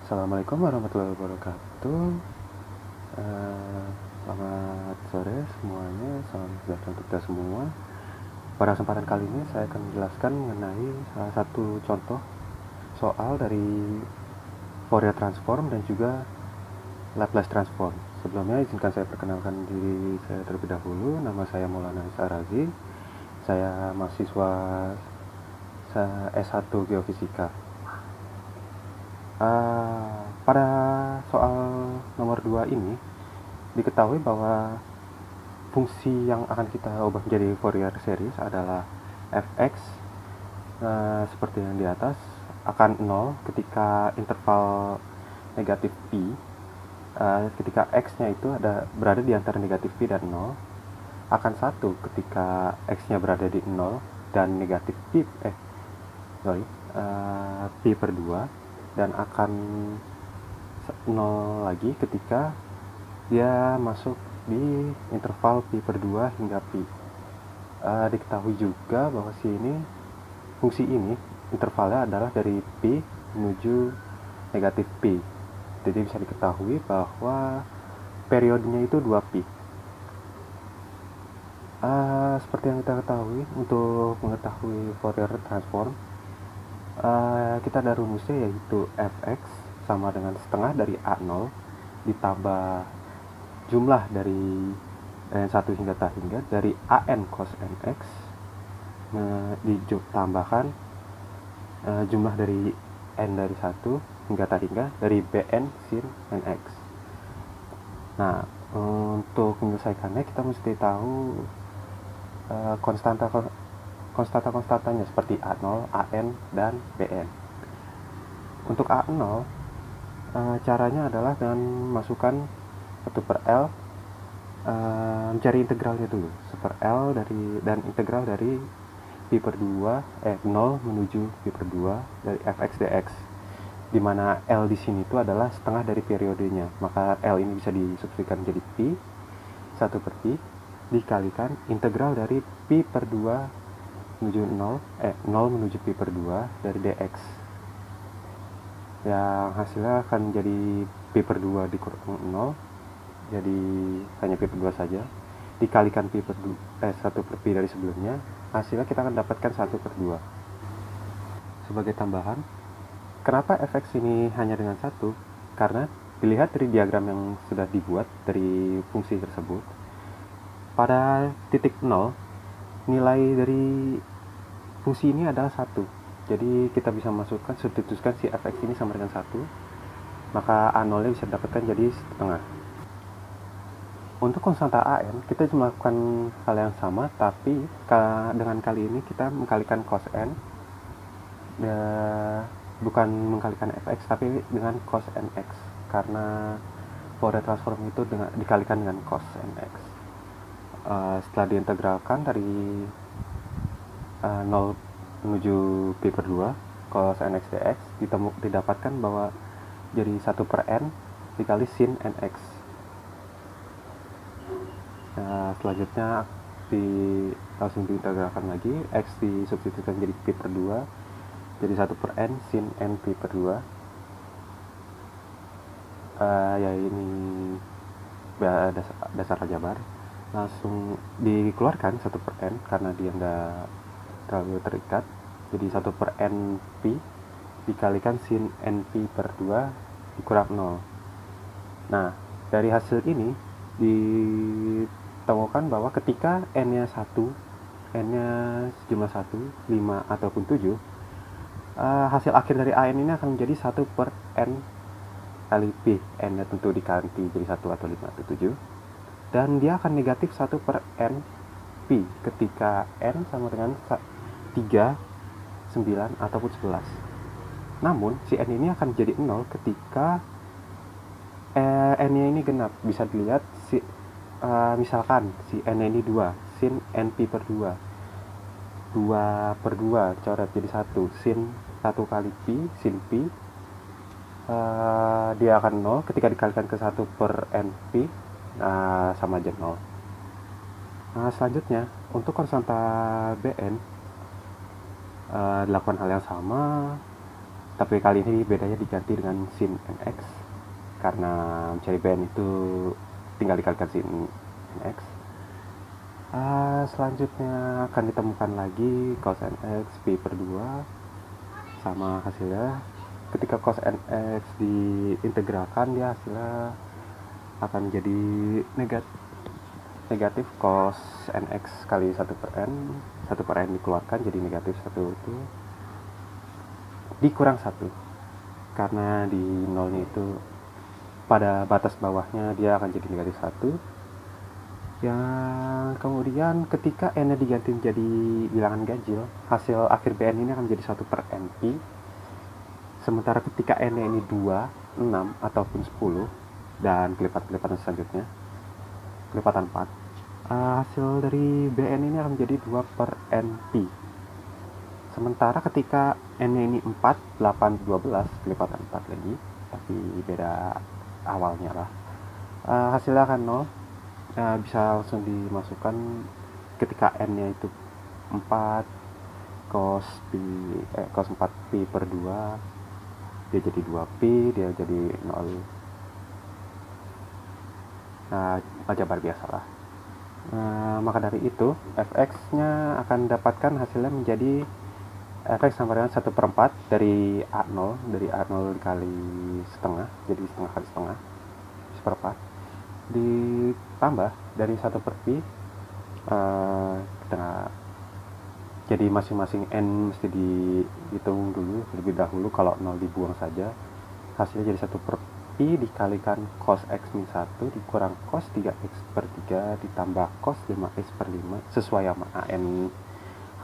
Assalamualaikum warahmatullahi wabarakatuh. Eh, Selamat sore semuanya, salam sejahtera untuk kita semua. Pada kesempatan kali ini saya akan menjelaskan mengenai salah satu contoh soal dari Fourier transform dan juga Laplace transform. Sebelumnya izinkan saya perkenalkan diri saya terlebih dahulu. Nama saya Maulana Isa Razi. Saya mahasiswa S1 Geofisika. Pada soal nomor 2 ini diketahui bahwa fungsi yang akan kita ubah menjadi Fourier series adalah fx seperti yang di atas akan 0 ketika interval negatif pi, ketika x-nya itu berada di antara negatif pi dan 0, akan 1 ketika x-nya berada di 0 dan negatif pi per 2, dan akan 0 lagi ketika dia masuk di interval pi per 2 hingga pi. Diketahui juga bahwa fungsi ini intervalnya adalah dari pi menuju negatif pi. Jadi bisa diketahui bahwa periodenya itu 2 pi. Seperti yang kita ketahui, untuk mengetahui Fourier transform, kita ada rumusnya, yaitu fx sama dengan setengah dari A0 ditambah jumlah dari n1 hingga ta hingga dari an cos nx ditambahkan jumlah dari n dari 1 hingga ta hingga dari bn sin nx. Nah, untuk menyelesaikannya kita mesti tahu konstanta-konstantanya seperti A0, an, dan bn. Untuk A0, caranya adalah dengan masukkan 1 per L, mencari integralnya dulu. 1 per L dan integral dari pi per 2 0 menuju pi per 2 dari fx dx, di mana L di sini itu adalah setengah dari periodenya. Maka L ini bisa disubstitusikan menjadi pi, 1 per pi dikalikan integral dari pi per 2 menuju 0 menuju pi per 2 dari dx, yang hasilnya akan menjadi pi per 2 dikurang 0, jadi hanya pi per 2 saja, dikalikan pi per 1 per pi dari sebelumnya, hasilnya kita akan dapatkan 1 per 2. Sebagai tambahan, kenapa fx ini hanya dengan 1? Karena dilihat dari diagram yang sudah dibuat dari fungsi tersebut, pada titik 0 nilai dari fungsi ini adalah 1. Jadi kita bisa masukkan, substitusikan si fx ini sama dengan 1, maka A0 nya bisa dapatkan jadi setengah. Untuk konstanta an, kita melakukan hal yang sama, tapi dengan kali ini kita mengkalikan cos n, bukan mengkalikan fx, tapi dengan cos nx, karena Fourier transform itu dikalikan dengan cos nx. Setelah diintegralkan dari 0 menuju pi per 2 cos nx dx, didapatkan bahwa jadi 1 per n dikali sin nx. Selanjutnya langsung diintegralkan lagi, x disubstitusikan jadi pi per 2, jadi 1 per n sin n pi per 2. Ya ini dasar aljabar. Langsung dikeluarkan 1 per n karena dia nggak terlalu terikat, jadi 1 per n pi dikalikan sin n pi per 2 dikurang 0. Nah, dari hasil ini ditemukan bahwa ketika n-nya 1, n-nya sejumlah 1, 5, ataupun 7, hasil akhir dari an ini akan menjadi 1 per n kali pi. N-nya tentu diganti jadi 1 atau 5 atau 7, dan dia akan negatif 1 per n pi ketika n sama dengan 3, 9, ataupun 11. Namun si n ini akan jadi 0 ketika n-nya ini genap. Bisa dilihat misalkan si n ini 2, sin n pi per 2, 2 per 2 coret jadi 1, sin 1 kali pi, sin pi, dia akan 0 ketika dikalikan ke 1 per n pi, sama aja 0. Selanjutnya untuk konstanta bn, dilakukan hal yang sama, tapi kali ini bedanya diganti dengan sin nx, karena mencari bn itu tinggal dikalikan sin nx. Selanjutnya akan ditemukan lagi cos nx pi per 2 sama hasilnya. Ketika cos nx diintegralkan, dia hasilnya akan jadi negatif cos nx kali 1 per n dikeluarkan jadi negatif 1 itu dikurang 1, karena di nolnya itu pada batas bawahnya dia akan jadi negatif 1. Yang kemudian ketika n nya diganti menjadi bilangan ganjil, hasil akhir bn ini akan menjadi 1 per n pi. Sementara ketika n nya ini 2, 6 ataupun 10 dan kelipatan selanjutnya kelipatan 4, hasil dari bn ini akan menjadi 2 per n pi. Sementara ketika n nya ini 4, 8, 12 kelipatan 4 lagi, tapi beda awalnya lah, hasilnya akan 0. Bisa langsung dimasukkan ketika n nya itu 4 cos 4 pi per 2, dia jadi 2 pi, dia jadi 0. Aljabar biasa lah. Maka dari itu fx nya akan dapatkan hasilnya menjadi fx sama dengan 1/4 dari A0 dikali setengah, jadi setengah kali setengah, 1/4 ditambah dari 1 per pi. Jadi masing-masing n mesti dihitung dulu lebih dahulu, kalau 0 dibuang saja, hasilnya jadi 1 per pi dikalikan cos x min 1 dikurang cos 3x per 3 ditambah cos 5x per 5 sesuai sama an,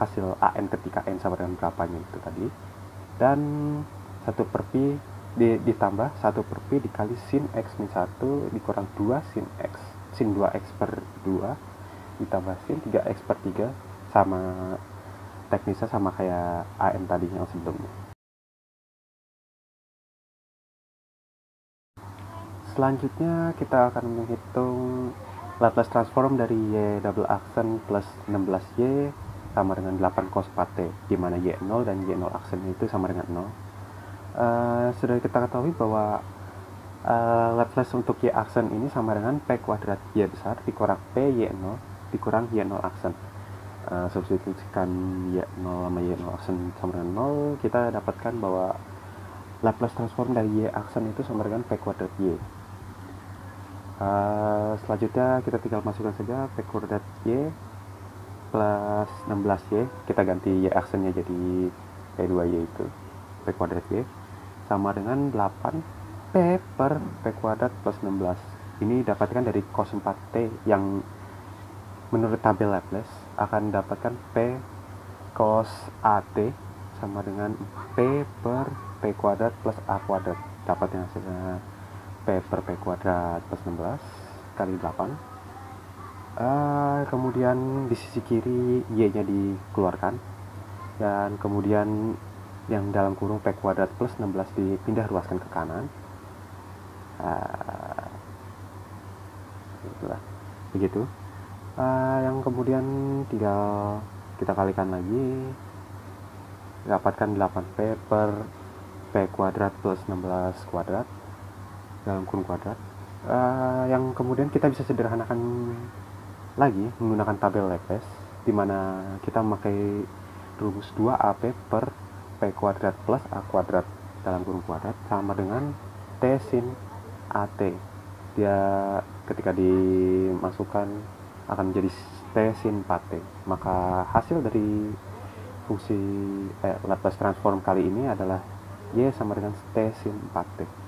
hasil an ketika n sama dengan berapanya itu tadi, dan 1 per pi ditambah 1 per pi dikali sin x min 1 dikurang 2 sin 2x per 2 ditambah sin 3x per 3, sama teknisnya sama kayak an tadi yang sebelumnya. Selanjutnya kita akan menghitung Laplace transform dari y double aksen plus 16y sama dengan 8 cos 4t, di mana y0 dan y0 aksen itu sama dengan 0. Sudah kita ketahui bahwa Laplace untuk y aksen ini sama dengan p kuadrat y besar dikurang p y0 dikurang y0 aksen. Substitusikan y0 sama y0 aksen sama dengan 0, kita dapatkan bahwa Laplace transform dari y aksen itu sama dengan p kuadrat y. Selanjutnya kita tinggal masukkan saja p kuadrat y plus 16y, kita ganti y aksennya jadi p2y, itu p kuadrat y sama dengan 8 p per p kuadrat plus 16. Ini dapatkan dari cos 4t yang menurut tabel Laplace akan dapatkan p cos at sama dengan p per p kuadrat plus a kuadrat, dapatnya hasilnya p per p kuadrat plus 16 kali 8. Kemudian di sisi kiri y nya dikeluarkan, dan kemudian yang dalam kurung p kuadrat plus 16 dipindah ruaskan ke kanan. Itulah begitu. Yang kemudian tinggal kita kalikan lagi, dapatkan 8p per p kuadrat plus 16 kuadrat dalam kurung kuadrat. Yang kemudian kita bisa sederhanakan lagi menggunakan tabel Laplace, di mana kita memakai rumus 2ap per p kuadrat plus a kuadrat dalam kurung kuadrat sama dengan t sin at. Dia ketika dimasukkan akan menjadi t sin 4t. Maka hasil dari fungsi Laplace transform kali ini adalah y sama dengan t sin 4t.